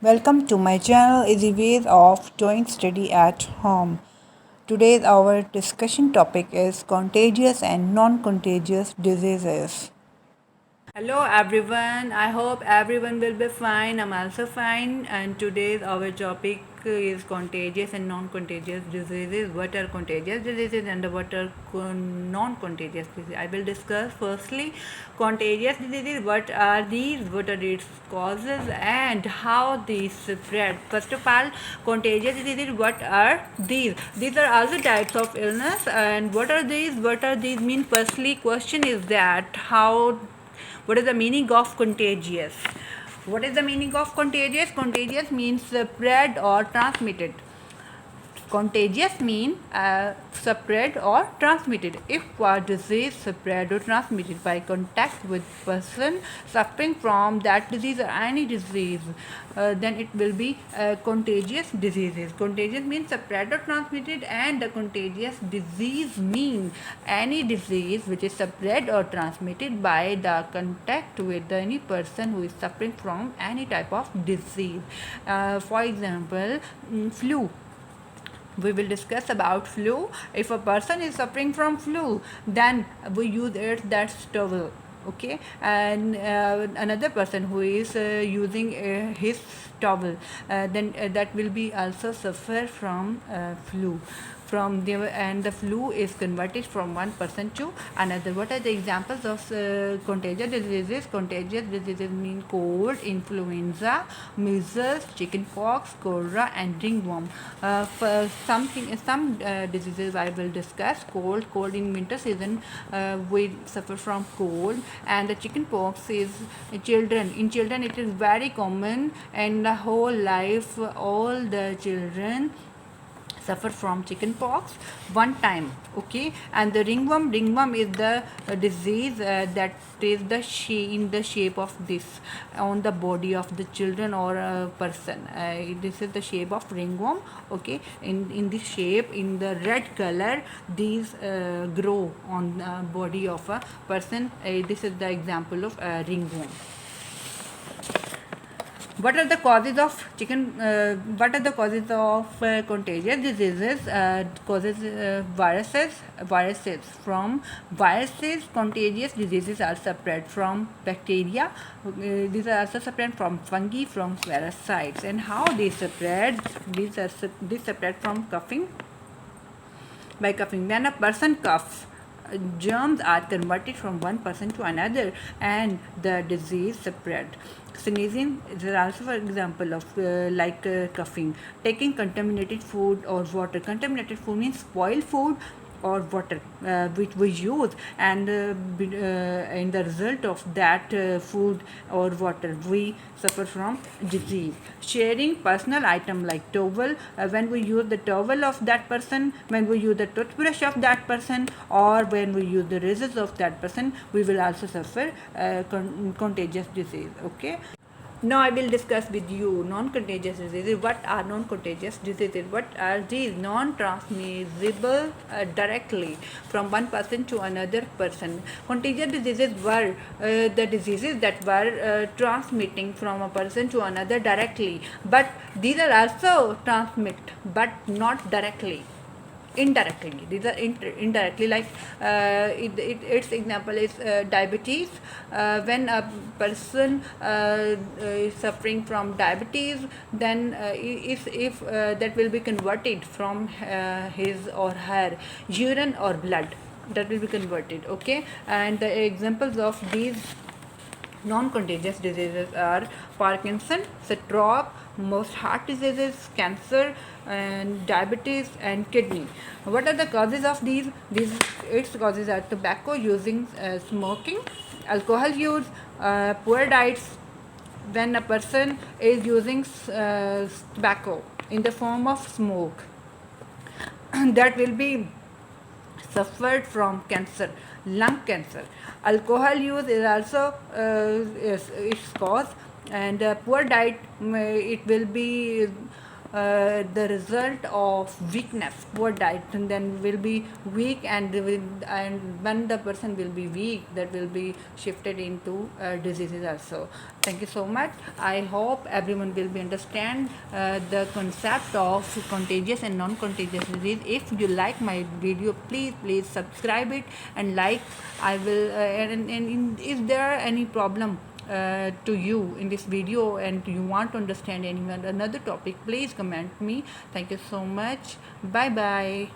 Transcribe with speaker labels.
Speaker 1: Welcome to my channel Easy Ways of Doing Study at Home. Today's our discussion topic is contagious and non-contagious diseases. Hello everyone. I hope everyone will be fine. I'm also fine. And today's our topic is contagious and non-contagious diseases. What are contagious diseases and what are non-contagious diseases? I will discuss firstly contagious diseases. What are these? What are its causes and how these spread? First of all, contagious diseases. What are these? These are also types of illness. And what are these? What are these mean? Firstly, question is that how what is the meaning of contagious? What is the meaning of contagious? Contagious means spread or transmitted. Contagious mean spread or transmitted. If a disease spread or transmitted by contact with person suffering from that disease or any disease, then it will be contagious diseases. Contagious means spread or transmitted, and the contagious disease mean any disease which is spread or transmitted by the contact with any person who is suffering from any type of disease. For example, flu. We will discuss about flu. If a person is suffering from flu, then we use it that towel, okay, and another person who is using his towel, then that will be also suffer from flu from the, and the flu is converted from one person to another. What are the examples of contagious diseases? Contagious diseases mean cold, influenza, measles, chickenpox, cholera, and ringworm. For some diseases I will discuss. Cold in winter season, we suffer from cold, and the chickenpox is children. In children, it is very common, and the whole life, all the children suffer from chickenpox one time, okay. And the ringworm is the disease that is in the shape of this on the body of the children or a person. This is the shape of ringworm, okay. In this shape, in the red color, these grow on the body of a person. This is the example of ringworm. What are the causes of what are the causes of contagious diseases? Causes viruses. From viruses, contagious diseases are spread from bacteria. These are also spread from fungi, from parasites. And how they spread? These spread from coughing. By coughing, when a person coughs, germs are converted from one person to another, and the disease spread. Sneezing is also an example of coughing. Taking contaminated food or water. Contaminated food means spoiled food or water which we use, and in the result of that food or water we suffer from disease. Sharing personal item like towel, when we use the towel of that person, when we use the toothbrush of that person, or when we use the razors of that person, we will also suffer contagious disease, okay. Now I will discuss with you non-contagious diseases. What are non-contagious diseases? What are these? Non-transmissible directly from one person to another person. Contagious diseases were the diseases that were transmitting from a person to another directly. But these are also transmit, but not directly, indirectly. These are indirectly, like its example is diabetes. When a person is suffering from diabetes, then if that will be converted from his or her urine or blood, that will be converted, okay. And the examples of these non-contagious diseases are Parkinson, stroke, most heart diseases, cancer, and diabetes and kidney. What are the causes of these? Its causes are tobacco using, smoking, alcohol use, poor diets. When a person is using tobacco in the form of smoke, that will be suffered from cancer, lung cancer. Alcohol use is also its cause, and poor diet, it will be the result of weakness, poor diet, and then will be weak, and and when the person will be weak, that will be shifted into diseases also. Thank you so much. I hope everyone will be understand the concept of contagious and non-contagious disease. If you like my video, please subscribe it and like. I will and if there are any problem to you in this video and you want to understand any another topic, please comment me. Thank you so much. Bye bye.